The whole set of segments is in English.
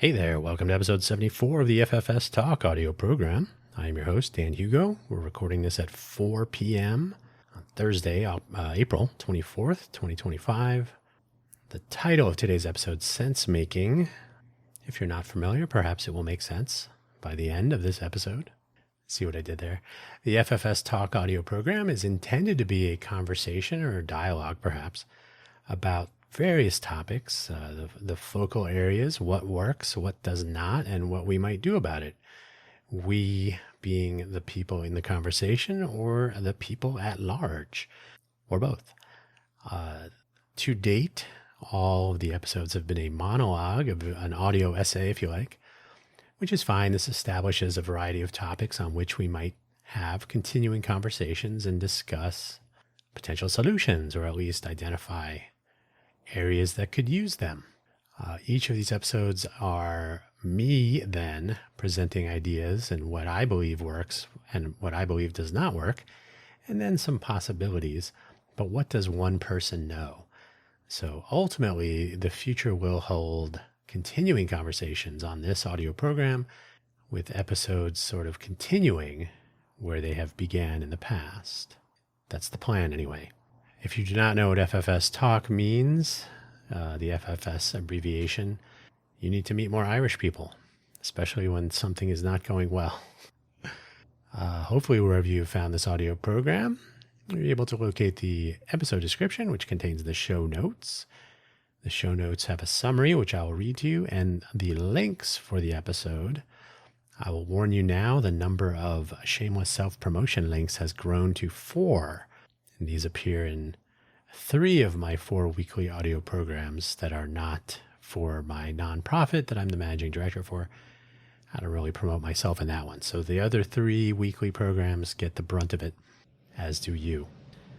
Hey there, welcome to episode 74 of the FFS Talk audio program. I am your host, Dan Hugo. We're recording this at 4 p.m. on Thursday, April 24th, 2025. The title of today's episode, Sensemaking. If you're not familiar, perhaps it will make sense by the end of this episode. See what I did there? The FFS Talk audio program is intended to be a conversation or a dialogue, perhaps, about various topics, the focal areas, what works, what does not, and what we might do about it. We being the people in the conversation or the people at large, or both. To date, all of the episodes have been a monologue, of an audio essay, if you like, which is fine. This establishes a variety of topics on which we might have continuing conversations and discuss potential solutions, or at least identify areas that could use them. Each of these episodes are me then presenting ideas and what I believe works and what I believe does not work, and then some possibilities. But what does one person know? So ultimately, the future will hold continuing conversations on this audio program, with episodes sort of continuing where they have began in the past. That's the plan anyway. If you do not know what FFS Talk means, the FFS abbreviation, you need to meet more Irish people, especially when something is not going well. Hopefully, wherever you found this audio program, you're able to locate the episode description, which contains the show notes. The show notes have a summary, which I will read to you, and the links for the episode. I will warn you now, the number of shameless self-promotion links has grown to 4. And these appear in 3 of my 4 weekly audio programs that are not for my nonprofit that I'm the managing director for. I don't really promote myself in that one. So the other 3 weekly programs get the brunt of it, as do you.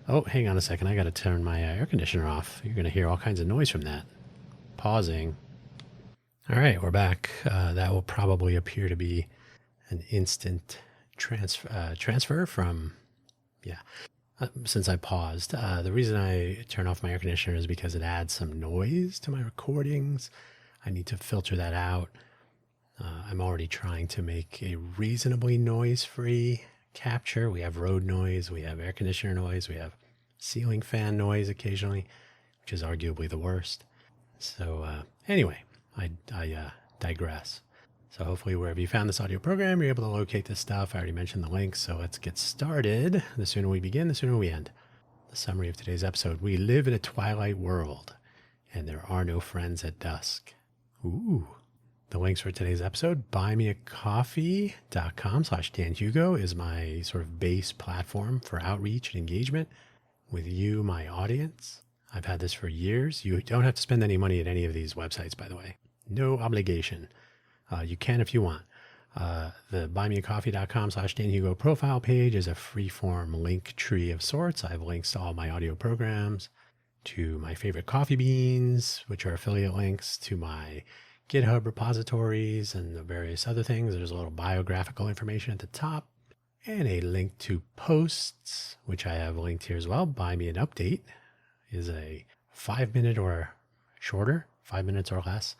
Oh, hang on a second. I got to turn my air conditioner off. You're going to hear all kinds of noise from that. Pausing. All right, we're back. That will probably appear to be an instant transfer from, since I paused. The reason I turn off my air conditioner is because it adds some noise to my recordings. I need to filter that out. I'm already trying to make a reasonably noise-free capture. We have road noise, we have air conditioner noise, we have ceiling fan noise occasionally, which is arguably the worst. So anyway, I digress. So hopefully wherever you found this audio program, you're able to locate this stuff. I already mentioned the links, so let's get started. The sooner we begin, the sooner we end. The summary of today's episode. We live in a twilight world, and there are no friends at dusk. Ooh. The links for today's episode, buymeacoffee.com/Dan Hugo is my sort of base platform for outreach and engagement with you, my audience. I've had this for years. You don't have to spend any money at any of these websites, by the way. No obligation. You can if you want. The buymeacoffee.com/Dan Hugo profile page is a free-form link tree of sorts. I have links to all my audio programs, to my favorite coffee beans, which are affiliate links, to my GitHub repositories and the various other things. There's a little biographical information at the top and a link to posts, which I have linked here as well. Buy Me an Update is a 5-minute or shorter, 5 minutes or less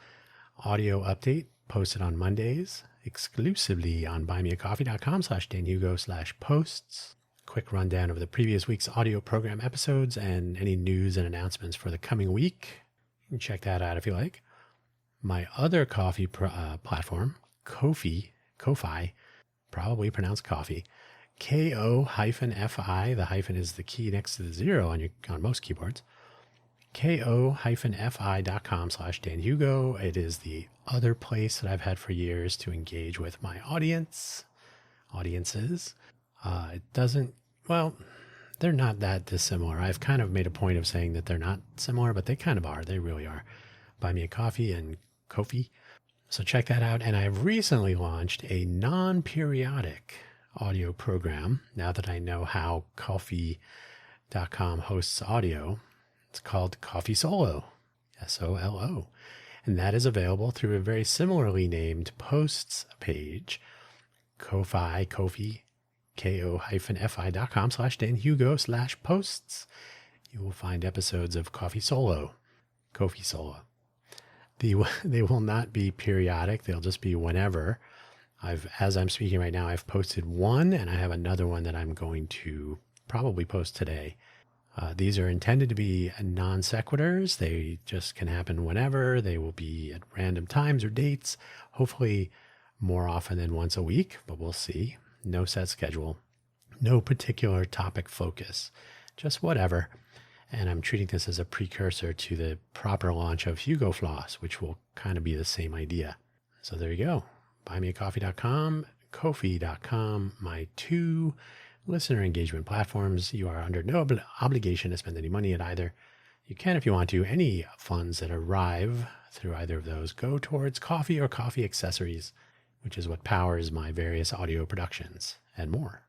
audio update posted on Mondays exclusively on buymeacoffee.com/danhugo/posts. Quick rundown of the previous week's audio program episodes and any news and announcements for the coming week. You can check that out if you like. My other coffee platform, Ko-fi, probably pronounced coffee, ko-fi, the hyphen is the key next to the 0 on most keyboards, ko-fi.com/Dan Hugo. It is the other place that I've had for years to engage with my audiences. They're not that dissimilar. I've kind of made a point of saying that they're not similar, but they kind of are. They really are. Buy Me a Coffee and Ko-fi. So check that out. And I've recently launched a non-periodic audio program. Now that I know how Ko-fi.com hosts audio, it's called Coffee Solo, SOLO. And that is available through a very similarly named posts page, Ko-fi, ko-fi.com/Dan Hugo/posts. You will find episodes of Coffee Solo. They will not be periodic. They'll just be whenever. As I'm speaking right now, I've posted one, and I have another one that I'm going to probably post today. These are intended to be non sequiturs. They just can happen whenever. They will be at random times or dates, hopefully more often than once a week, but we'll see. No set schedule, no particular topic focus, just whatever. And I'm treating this as a precursor to the proper launch of Hugo Floss, which will kind of be the same idea. So there you go. Buymeacoffee.com, Ko-fi.com, my two listener engagement platforms. You are under no obligation to spend any money at either. You can, if you want to. Any funds that arrive through either of those go towards coffee or coffee accessories, which is what powers my various audio productions and more.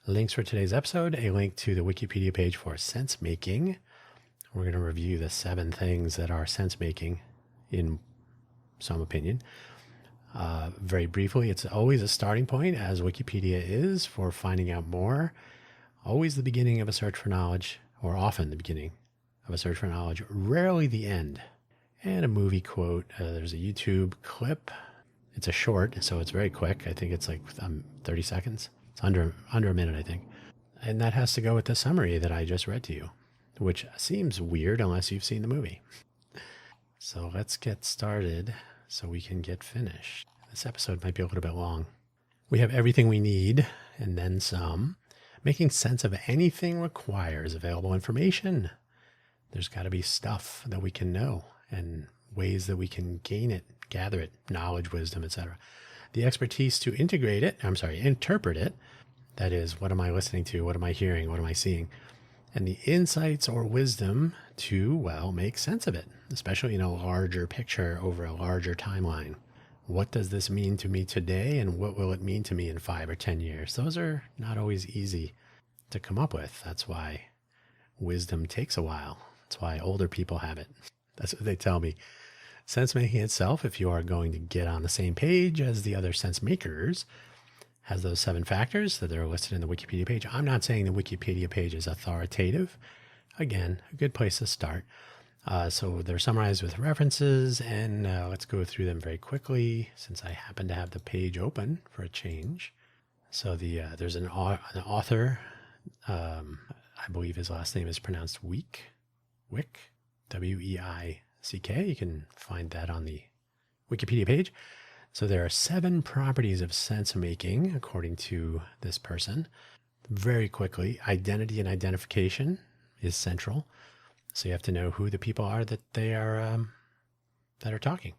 Links for today's episode, a link to the Wikipedia page for Sensemaking. We're going to review the 7 things that are sense-making in some opinion. Very briefly, it's always a starting point, as Wikipedia is, for finding out more. Always the beginning of a search for knowledge, or often the beginning of a search for knowledge, rarely the end. And a movie quote. There's a YouTube clip. It's a short, so it's very quick. I think it's like 30 seconds. It's under a minute, I think. And that has to go with the summary that I just read to you, which seems weird unless you've seen the movie. So let's get started so we can get finished. This episode might be a little bit long. We have everything we need and then some. Making sense of anything requires available information. There's got to be stuff that we can know and ways that we can gain it, gather it, knowledge, wisdom, etc. The expertise to interpret it. That is, what am I listening to? What am I hearing? What am I seeing? And the insights or wisdom to, make sense of it, especially in a larger picture over a larger timeline. What does this mean to me today, and what will it mean to me in 5 or 10 years? Those are not always easy to come up with. That's why wisdom takes a while. That's why older people have it. That's what they tell me. Sense making itself, if you are going to get on the same page as the other sense makers, has those 7 factors that are listed in the Wikipedia page. I'm not saying the Wikipedia page is authoritative. Again, a good place to start. So they're summarized with references, and let's go through them very quickly since I happen to have the page open for a change. So there's an author, I believe his last name is pronounced Wick, W-E-I-C-K. You can find that on the Wikipedia page. So there are 7 properties of sense making, according to this person. Very quickly, identity and identification is central. So you have to know who the people are that are talking.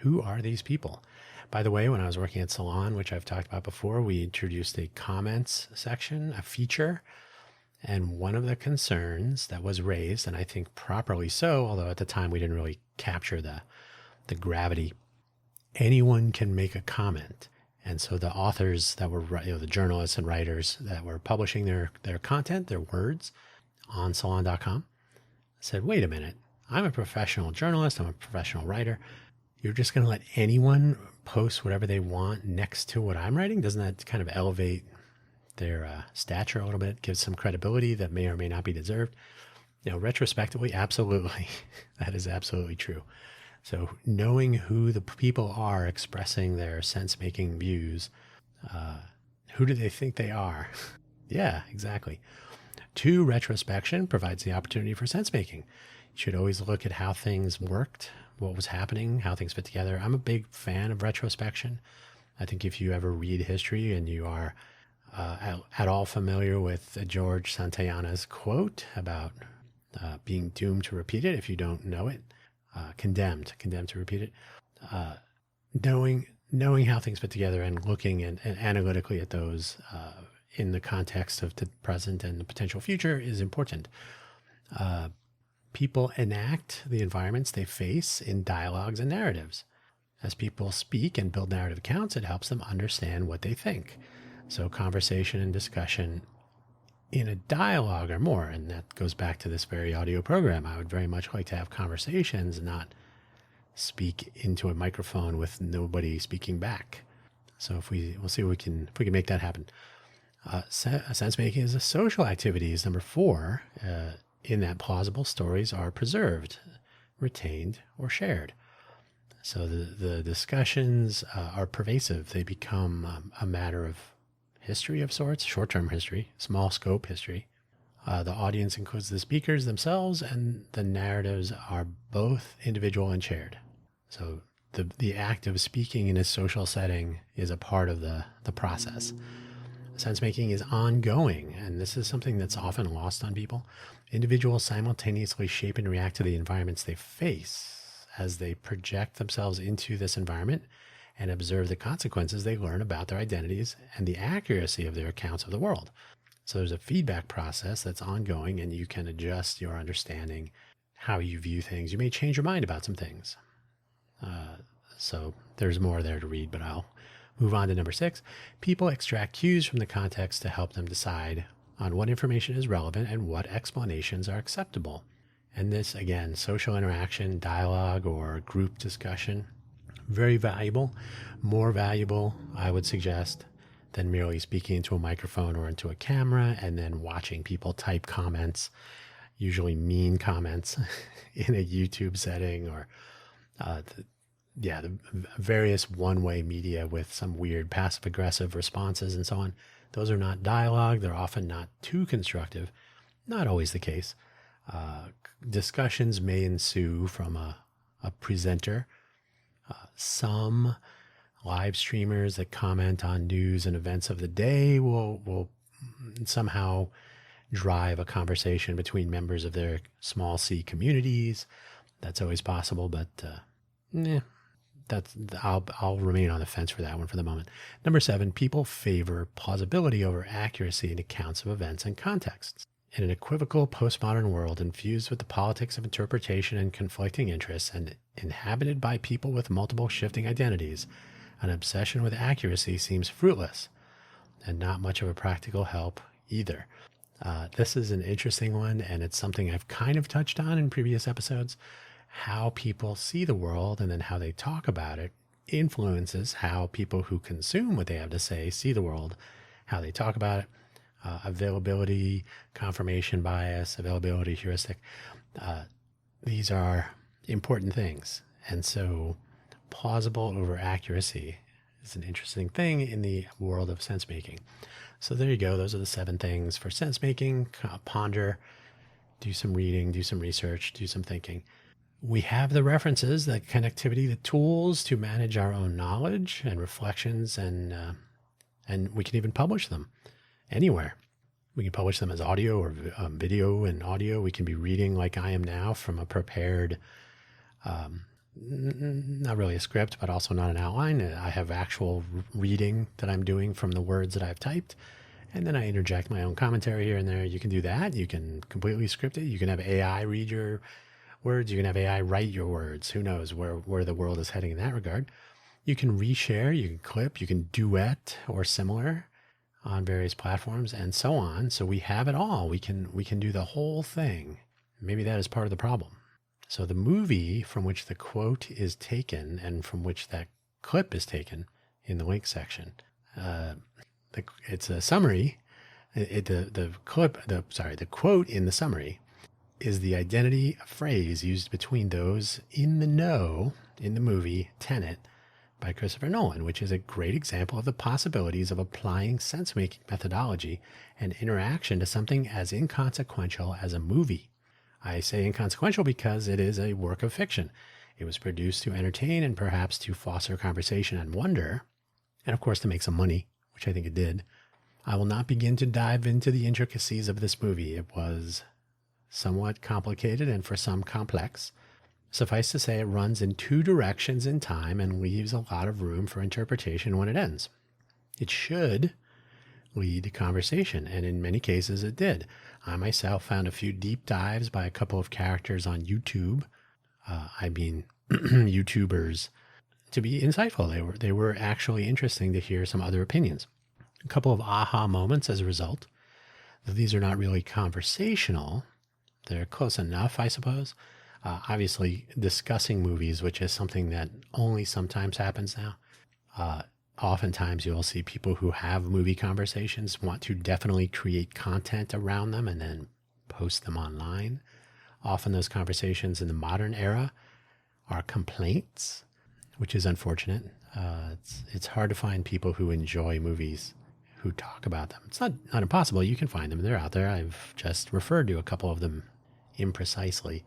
Who are these people? By the way, when I was working at Salon, which I've talked about before, we introduced a comments section, a feature. And one of the concerns that was raised, and I think properly so, although at the time we didn't really capture the gravity, anyone can make a comment. And so the authors that were, the journalists and writers that were publishing their content, their words on salon.com, said, wait a minute, I'm a professional journalist, I'm a professional writer. You're just going to let anyone post whatever they want next to what I'm writing? Doesn't that kind of elevate their stature a little bit, give some credibility that may or may not be deserved? Retrospectively, absolutely. That is absolutely true. So knowing who the people are expressing their sense-making views, who do they think they are? Yeah, exactly. 2, retrospection provides the opportunity for sense-making. You should always look at how things worked, what was happening, how things fit together. I'm a big fan of retrospection. I think if you ever read history and you are at all familiar with George Santayana's quote about being doomed to repeat it, if you don't know it, condemned to repeat it, knowing how things fit together and looking and analytically at those in the context of the present and the potential future is important. People enact the environments they face in dialogues and narratives. As people speak and build narrative accounts, it helps them understand what they think. So conversation and discussion in a dialogue or more, and that goes back to this very audio program. I would very much like to have conversations, not speak into a microphone with nobody speaking back. So we'll see if we can make that happen. Sense making is a social activity is number 4, in that plausible stories are preserved, retained, or shared. So the discussions are pervasive. They become a matter of history of sorts, short-term history, small scope history. The audience includes the speakers themselves, and the narratives are both individual and shared. So the act of speaking in a social setting is a part of the process. Sensemaking is ongoing, and this is something that's often lost on people. Individuals simultaneously shape and react to the environments they face as they project themselves into this environment and observe the consequences they learn about their identities and the accuracy of their accounts of the world. So there's a feedback process that's ongoing, and you can adjust your understanding, how you view things. You may change your mind about some things. So there's more there to read, but I'll move on to number 6. People extract cues from the context to help them decide on what information is relevant and what explanations are acceptable. And this, again, social interaction, dialogue, or group discussion, very valuable, more valuable, I would suggest, than merely speaking into a microphone or into a camera and then watching people type comments, usually mean comments in a YouTube setting, or the various one-way media with some weird passive-aggressive responses and so on. Those are not dialogue. They're often not too constructive. Not always the case. Discussions may ensue from a presenter. Some live streamers that comment on news and events of the day will somehow drive a conversation between members of their small c communities. That's always possible, but I'll remain on the fence for that one for the moment. Number 7, people favor plausibility over accuracy in accounts of events and contexts. In an equivocal postmodern world infused with the politics of interpretation and conflicting interests and inhabited by people with multiple shifting identities, an obsession with accuracy seems fruitless and not much of a practical help either. This is an interesting one, and it's something I've kind of touched on in previous episodes. How people see the world and then how they talk about it influences how people who consume what they have to say see the world, how they talk about it. Availability, confirmation bias, availability heuristic. These are important things. And so plausible over accuracy is an interesting thing in the world of sense making. So there you go. Those are the 7 things for sense making. Ponder, do some reading, do some research, do some thinking. We have the references, the connectivity, the tools to manage our own knowledge and reflections, and we can even publish them anywhere. We can publish them as audio or video and audio. We can be reading like I am now from a prepared, not really a script, but also not an outline. I have actual reading that I'm doing from the words that I've typed. And then I interject my own commentary here and there. You can do that. You can completely script it. You can have AI read your words. You can have AI write your words. Who knows where the world is heading in that regard. You can reshare, you can clip, you can duet or similar on various platforms and so on. So we have it all. We can do the whole thing. Maybe that is part of the problem. So the movie from which the quote is taken and from which that clip is taken in the link section, it's a summary. The quote in the summary is the identity phrase used between those in the know in the movie Tenet by Christopher Nolan, which is a great example of the possibilities of applying sense-making methodology and interaction to something as inconsequential as a movie. I say inconsequential because it is a work of fiction. It was produced to entertain and perhaps to foster conversation and wonder, and of course to make some money, which I think it did. I will not begin to dive into the intricacies of this movie. It was somewhat complicated and for some complex. Suffice to say, it runs in 2 directions in time and leaves a lot of room for interpretation when it ends. It should lead to conversation, and in many cases it did. I myself found a few deep dives by a couple of characters on YouTube. YouTubers, to be insightful. They were actually interesting to hear some other opinions. A couple of aha moments as a result. Though these are not really conversational, they're close enough, I suppose. Obviously, discussing movies, which is something that only sometimes happens now. Oftentimes, you'll see people who have movie conversations want to definitely create content around them and then post them online. Often those conversations in the modern era are complaints. which is unfortunate. It's hard to find people who enjoy movies who talk about them. It's not impossible. You can find them. They're out there. I've just referred to a couple of them imprecisely.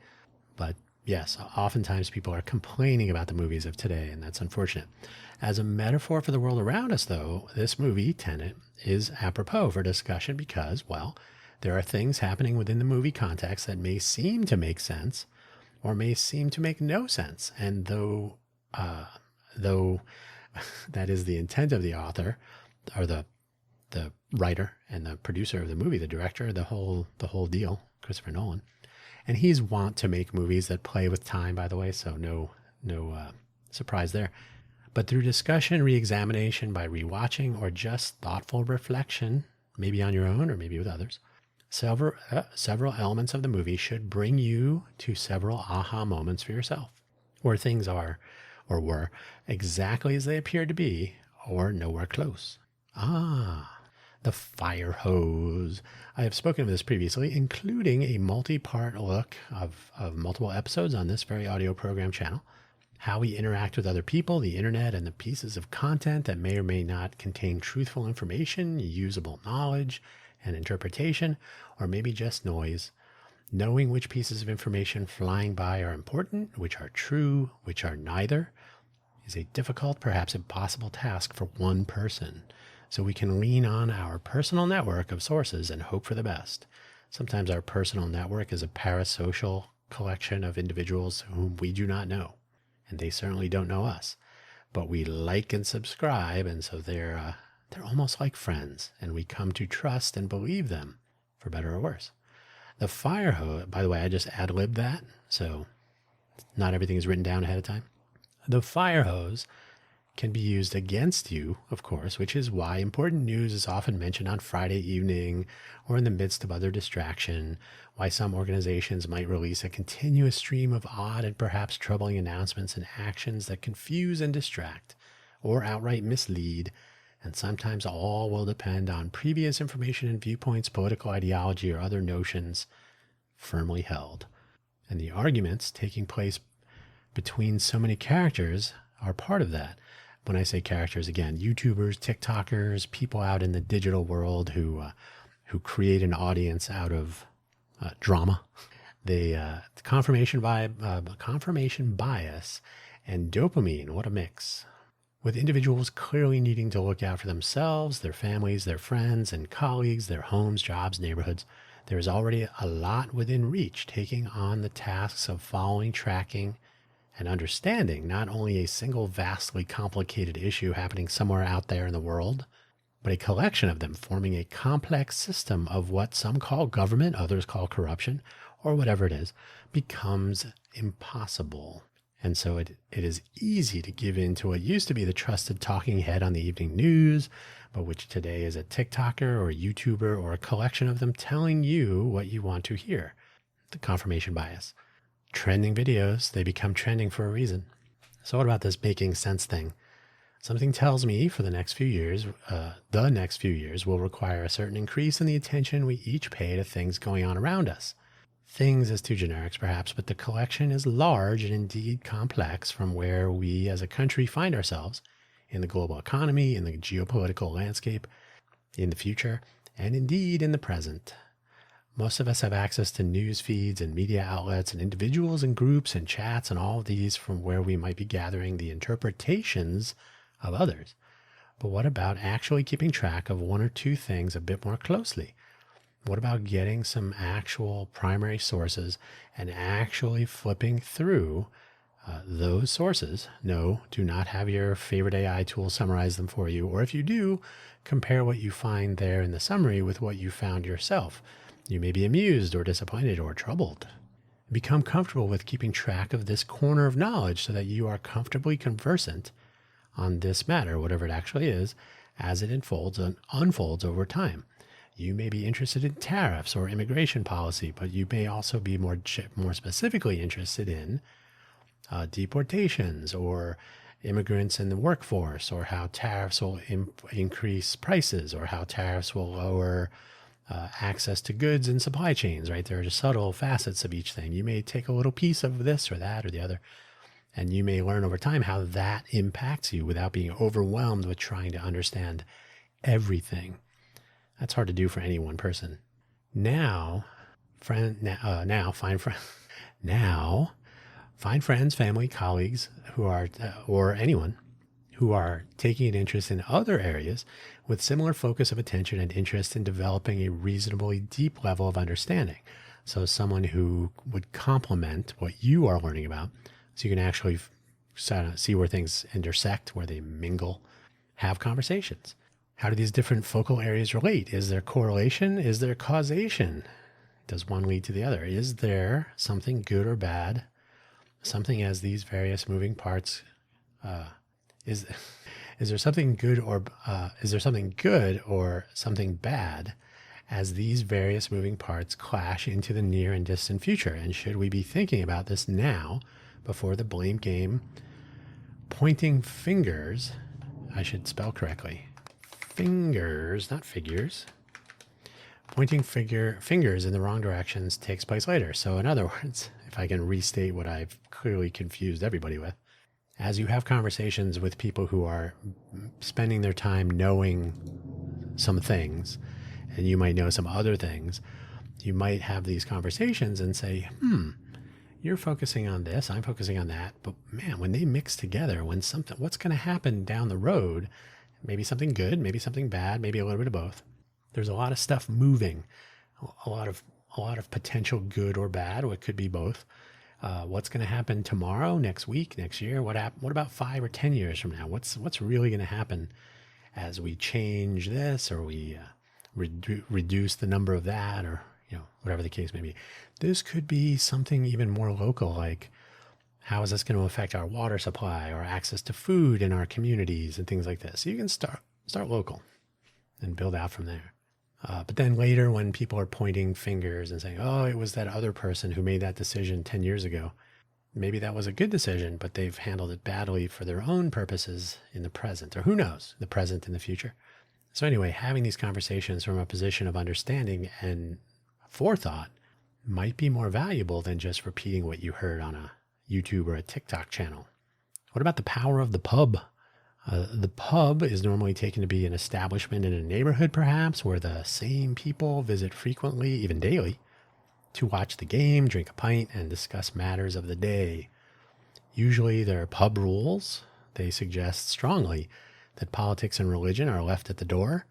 But yes, oftentimes people are complaining about the movies of today, and that's unfortunate. As a metaphor for the world around us, though, this movie, Tenet, is apropos for discussion because, well, there are things happening within the movie context that may seem to make sense or may seem to make no sense. And though that is the intent of the author or the writer and the producer of the movie, the director, the whole deal, Christopher Nolan. And he's wont to make movies that play with time, by the way, so no surprise there. But through discussion, re-examination, by rewatching, or just thoughtful reflection, maybe on your own or maybe with others, several elements of the movie should bring you to several aha moments for yourself, where things are or were exactly as they appeared to be, or nowhere close. The fire hose. I have spoken of this previously, including a multi-part look of multiple episodes on this very audio program channel. How we interact with other people, the internet, and the pieces of content that may or may not contain truthful information, usable knowledge, and interpretation, or maybe just noise. Knowing which pieces of information flying by are important, which are true, which are neither, is a difficult, perhaps impossible task for one person. So we can lean on our personal network of sources and hope for the best. Sometimes our personal network is a parasocial collection of individuals whom we do not know, and they certainly don't know us. But we like and subscribe, and so they're almost like friends, and we come to trust and believe them, for better or worse. The fire hose, by the way, I just ad-libbed that, so not everything is written down ahead of time. The fire hose can be used against you, of course, which is why important news is often mentioned on Friday evening or in the midst of other distraction, why some organizations might release a continuous stream of odd and perhaps troubling announcements and actions that confuse and distract or outright mislead, and sometimes all will depend on previous information and viewpoints, political ideology, or other notions firmly held. And the arguments taking place between so many characters are part of that. When I say characters, again, YouTubers, TikTokers, people out in the digital world who create an audience out of drama. Confirmation bias and dopamine, what a mix. With individuals clearly needing to look out for themselves, their families, their friends and colleagues, their homes, jobs, neighborhoods, there is already a lot within reach taking on the tasks of following, tracking, and understanding not only a single vastly complicated issue happening somewhere out there in the world, but a collection of them forming a complex system of what some call government, others call corruption, or whatever it is, becomes impossible. And so it is easy to give in to what used to be the trusted talking head on the evening news, but which today is a TikToker or a YouTuber or a collection of them telling you what you want to hear. The confirmation bias. Trending videos, they become trending for a reason. So what about this making sense thing? Something tells me for the next few years will require a certain increase in the attention we each pay to things going on around us. Things as two generics perhaps, but the collection is large and indeed complex from where we as a country find ourselves in the global economy, in the geopolitical landscape, in the future, and indeed in the present. Most of us have access to news feeds and media outlets and individuals and groups and chats and all of these from where we might be gathering the interpretations of others. But what about actually keeping track of one or two things a bit more closely? What about getting some actual primary sources and actually flipping through those sources? No, do not have your favorite AI tool summarize them for you. Or if you do, compare what you find there in the summary with what you found yourself. You may be amused or disappointed or troubled. Become comfortable with keeping track of this corner of knowledge so that you are comfortably conversant on this matter, whatever it actually is, as it unfolds over time. You may be interested in tariffs or immigration policy, but you may also be more specifically interested in deportations or immigrants in the workforce, or how tariffs will increase prices, or how tariffs will lower access to goods and supply chains, right? There are just subtle facets of each thing. You may take a little piece of this or that or the other. And you may learn over time how that impacts you without being overwhelmed with trying to understand everything. That's hard to do for any one person. Now, find friends, family, colleagues who are, or anyone who are taking an interest in other areas with similar focus of attention and interest in developing a reasonably deep level of understanding. So someone who would complement what you are learning about, so you can actually see where things intersect, where they mingle, have conversations. How do these different focal areas relate? Is there correlation? Is there causation? Does one lead to the other? Is there something good or bad? Something as these various moving parts, is there something good or something bad as these various moving parts clash into the near and distant future? And should we be thinking about this now before the blame game? Pointing fingers, I should spell correctly. Fingers, not figures. Pointing fingers in the wrong directions takes place later. So in other words, if I can restate what I've clearly confused everybody with, as you have conversations with people who are spending their time knowing some things, and you might know some other things, you might have these conversations and say, you're focusing on this, I'm focusing on that. But man, when they mix together, what's going to happen down the road? Maybe something good, maybe something bad, maybe a little bit of both. There's a lot of stuff moving, a lot of potential good or bad, or it could be both. What's going to happen tomorrow, next week, next year? What about 5 or 10 years from now? What's really going to happen as we change this, or we reduce the number of that, or whatever the case may be? This could be something even more local, like how is this going to affect our water supply or access to food in our communities and things like this. So you can start local and build out from there. But then later, when people are pointing fingers and saying, oh, it was that other person who made that decision 10 years ago, maybe that was a good decision, but they've handled it badly for their own purposes in the present, or who knows, the present and the future. So anyway, having these conversations from a position of understanding and forethought might be more valuable than just repeating what you heard on a YouTube or a TikTok channel. What about the power of the pub? The pub is normally taken to be an establishment in a neighborhood, perhaps, where the same people visit frequently, even daily, to watch the game, drink a pint, and discuss matters of the day. Usually there are pub rules. They suggest strongly that politics and religion are left at the door,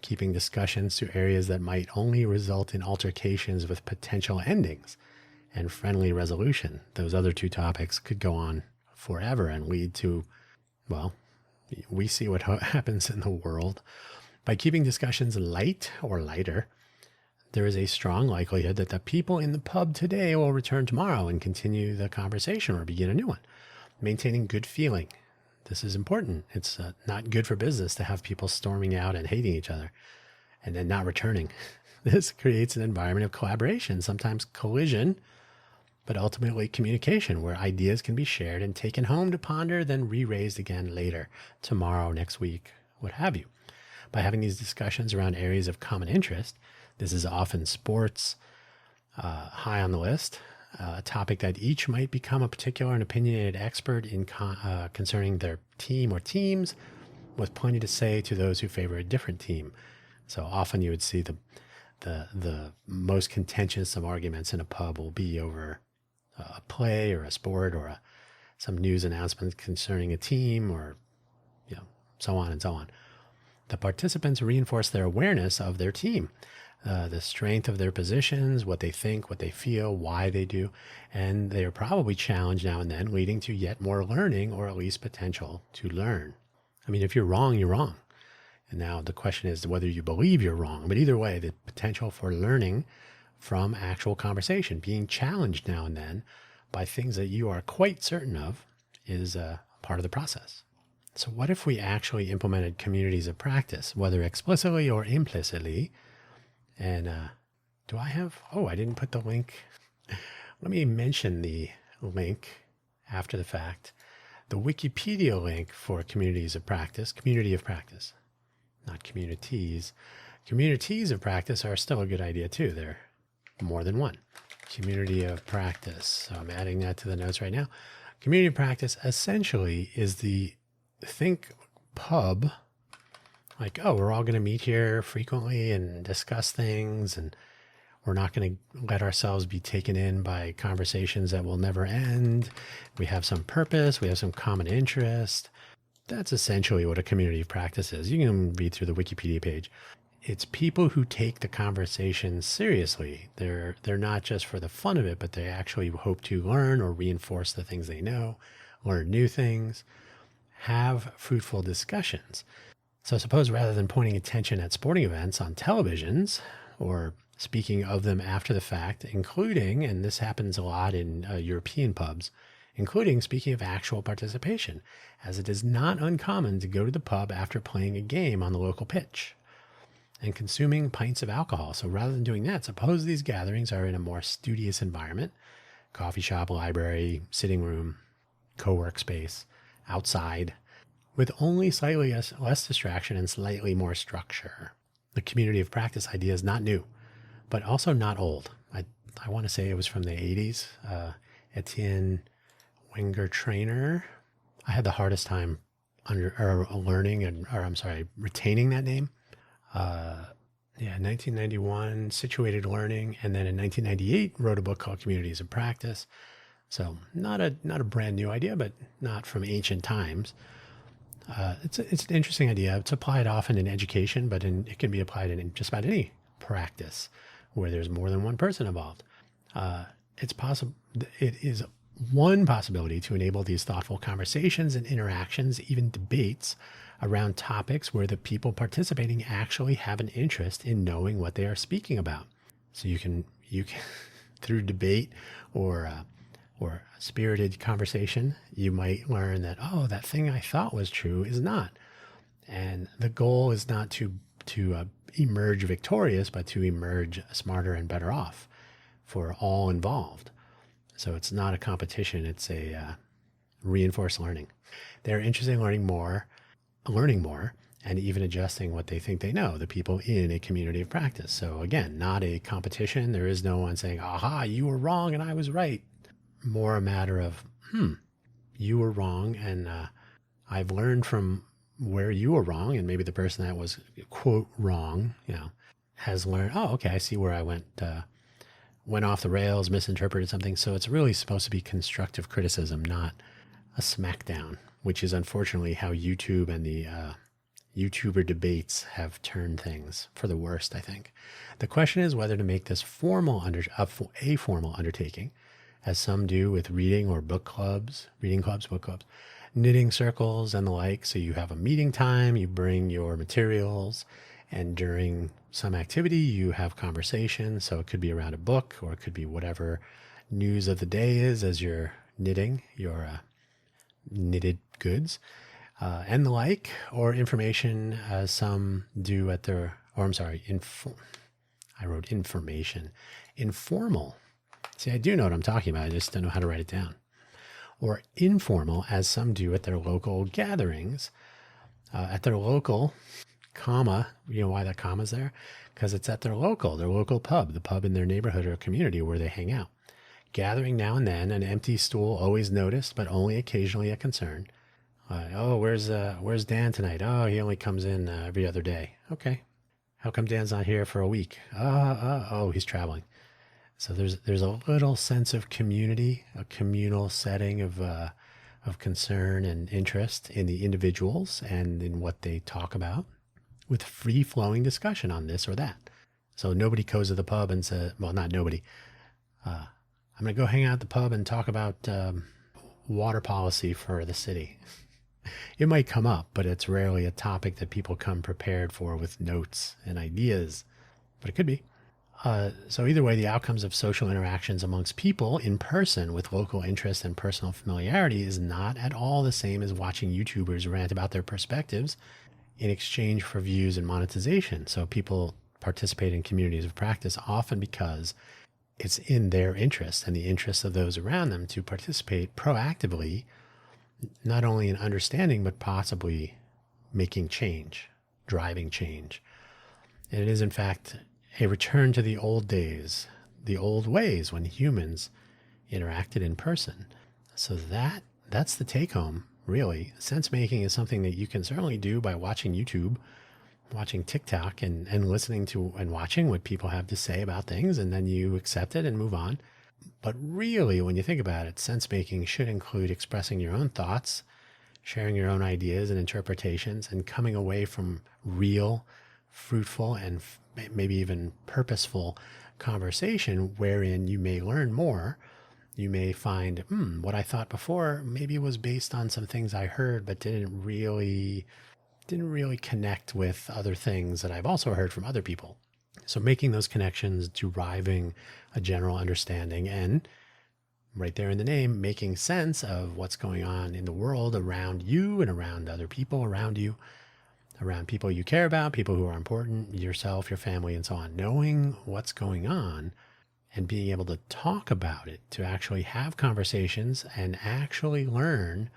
keeping discussions to areas that might only result in altercations with potential endings and friendly resolution. Those other two topics could go on forever and lead to, well, we see what happens in the world. By keeping discussions light or lighter, there is a strong likelihood that the people in the pub today will return tomorrow and continue the conversation or begin a new one. Maintaining good feeling. This is important. It's not good for business to have people storming out and hating each other and then not returning. This creates an environment of collaboration, sometimes collision, but ultimately communication, where ideas can be shared and taken home to ponder, then re-raised again later, tomorrow, next week, what have you. By having these discussions around areas of common interest, this is often sports, high on the list, a topic that each might become a particular and opinionated expert in concerning their team or teams, with plenty to say to those who favor a different team. So often you would see the most contentious of arguments in a pub will be over a play or a sport or some news announcement concerning a team, or so on and so on. The participants reinforce their awareness of their team, the strength of their positions, what they think, what they feel, why they do, and they are probably challenged now and then, leading to yet more learning, or at least potential to learn. I mean, if you're wrong, you're wrong. And now the question is whether you believe you're wrong. But either way, the potential for learning from actual conversation, being challenged now and then by things that you are quite certain of, is a part of the process. So what if we actually implemented communities of practice, whether explicitly or implicitly? And I didn't put the link. Let me mention the link after the fact. The Wikipedia link for communities of practice, community of practice, not communities. Communities of practice are still a good idea too. They're more than one. Community of practice. So I'm adding that to the notes right now. Community of practice essentially is think pub, like, oh, we're all going to meet here frequently and discuss things, and we're not going to let ourselves be taken in by conversations that will never end. We have some purpose. We have some common interest. That's essentially what a community of practice is. You can read through the Wikipedia page. It's people who take the conversation seriously. They're not just for the fun of it, but they actually hope to learn or reinforce the things they know, learn new things, have fruitful discussions. So suppose rather than pointing attention at sporting events on televisions or speaking of them after the fact, including, and this happens a lot in European pubs, including speaking of actual participation, as it is not uncommon to go to the pub after playing a game on the local pitch and consuming pints of alcohol. So rather than doing that, suppose these gatherings are in a more studious environment, coffee shop, library, sitting room, co-work space, outside, with only slightly less distraction and slightly more structure. The community of practice idea is not new, but also not old. I want to say it was from the 80s. Etienne Wenger Trainer. I had the hardest time retaining that name. 1991, Situated Learning, and then in 1998 wrote a book called Communities of Practice. So not a brand new idea, but not from ancient times. It's an interesting idea. It's applied often in education, but it can be applied in just about any practice where there's more than one person involved. It's possible. It is one possibility to enable these thoughtful conversations and interactions, even debates, around topics where the people participating actually have an interest in knowing what they are speaking about. So you can through debate or spirited conversation, you might learn that, oh, that thing I thought was true is not. And the goal is not to emerge victorious, but to emerge smarter and better off for all involved. So it's not a competition. It's a reinforced learning. They're interested in learning more, and even adjusting what they think they know, the people in a community of practice. So again, not a competition. There is no one saying, aha, you were wrong and I was right. More a matter of, you were wrong, and I've learned from where you were wrong, and maybe the person that was, quote, wrong, has learned, oh, okay, I see where I went off the rails, misinterpreted something. So it's really supposed to be constructive criticism, not a smackdown, which is unfortunately how YouTube and the YouTuber debates have turned things for the worst, I think. The question is whether to make this a formal undertaking, as some do with reading clubs, book clubs, knitting circles, and the like. So you have a meeting time, you bring your materials, and during some activity, you have conversation. So it could be around a book, or it could be whatever news of the day is as you're knitting your knitted goods, and the like, or information, as some do at their, I wrote information, informal. See, I do know what I'm talking about. I just don't know how to write it down. Or informal, as some do at their local gatherings. At their local, comma, you know why that comma's there? Because it's at their local pub, the pub in their neighborhood or community where they hang out. Gathering now and then, an empty stool always noticed, but only occasionally a concern. Oh, where's Dan tonight? Oh, he only comes in every other day. Okay. How come Dan's not here for a week? Oh, he's traveling. So there's a little sense of community, a communal setting of concern and interest in the individuals and in what they talk about, with free-flowing discussion on this or that. So nobody goes to the pub and says, well, not nobody. I'm going to go hang out at the pub and talk about water policy for the city. It might come up, but it's rarely a topic that people come prepared for with notes and ideas, but it could be. So either way, the outcomes of social interactions amongst people in person with local interest and personal familiarity is not at all the same as watching YouTubers rant about their perspectives in exchange for views and monetization. So people participate in communities of practice often because it's in their interest and the interest of those around them to participate proactively, not only in understanding, but possibly making change, driving change. And it is, in fact, a return to the old days, the old ways when humans interacted in person. So that that's the take home, really. Sense making is something that you can certainly do by watching YouTube, watching TikTok, and listening to and watching what people have to say about things, and then you accept it and move on. But really, when you think about it, sense making should include expressing your own thoughts, sharing your own ideas and interpretations, and coming away from real, fruitful, and maybe even purposeful conversation wherein you may learn more. You may find, what I thought before maybe was based on some things I heard, but didn't really connect with other things that I've also heard from other people. So making those connections, deriving a general understanding, and right there in the name, making sense of what's going on in the world around you and around other people around you, around people you care about, people who are important, yourself, your family, and so on. Knowing what's going on and being able to talk about it, to actually have conversations and actually learn,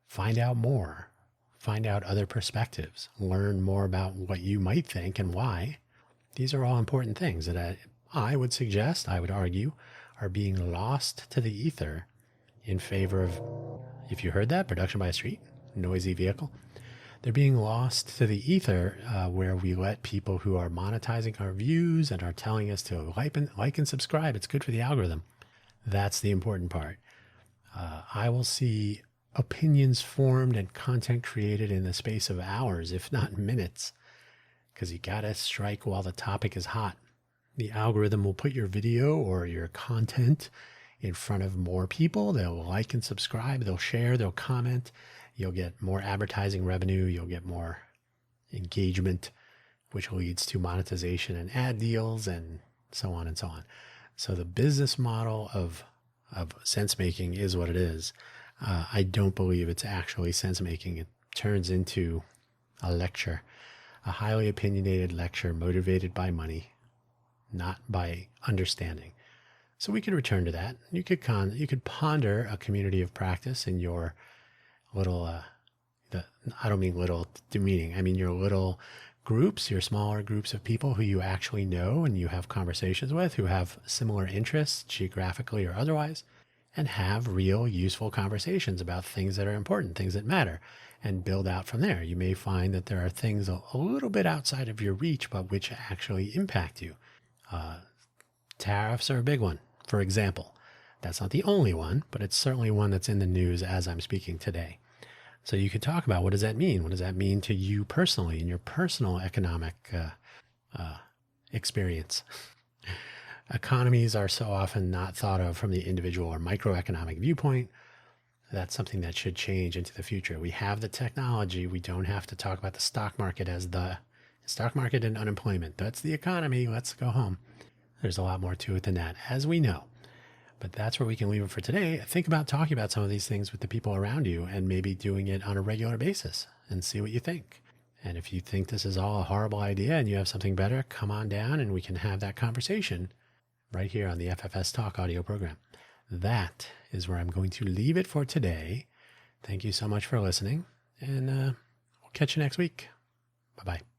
find out more, find out other perspectives, learn more about what you might think and why. These are all important things that I would suggest, I would argue, are being lost to the ether in favor of, if you heard that, production by a street, noisy vehicle. They're being lost to the ether where we let people who are monetizing our views and are telling us to like and subscribe. It's good for the algorithm. That's the important part. I will see opinions formed and content created in the space of hours, if not minutes, because you got to strike while the topic is hot. The algorithm will put your video or your content in front of more people. They'll like and subscribe. They'll share. They'll comment. You'll get more advertising revenue. You'll get more engagement, which leads to monetization and ad deals and so on and so on. So the business model of sense making is what it is. I don't believe it's actually sense making. It turns into a lecture, a highly opinionated lecture motivated by money, not by understanding. So we could return to that. You could ponder a community of practice in your little, I don't mean little demeaning. I mean your little groups, your smaller groups of people who you actually know and you have conversations with, who have similar interests geographically or otherwise, and have real useful conversations about things that are important, things that matter, and build out from there. You may find that there are things a little bit outside of your reach, but which actually impact you. Tariffs are a big one, for example. That's not the only one, but it's certainly one that's in the news as I'm speaking today. So you could talk about, what does that mean? What does that mean to you personally in your personal economic experience? Economies are so often not thought of from the individual or microeconomic viewpoint. That's something that should change into the future. We have the technology. We don't have to talk about the stock market as the stock market and unemployment. That's the economy. Let's go home. There's a lot more to it than that, as we know. But that's where we can leave it for today. Think about talking about some of these things with the people around you and maybe doing it on a regular basis and see what you think. And if you think this is all a horrible idea and you have something better, come on down and we can have that conversation right here on the FFS Talk audio program. That is where I'm going to leave it for today. Thank you so much for listening, and we'll catch you next week. Bye-bye.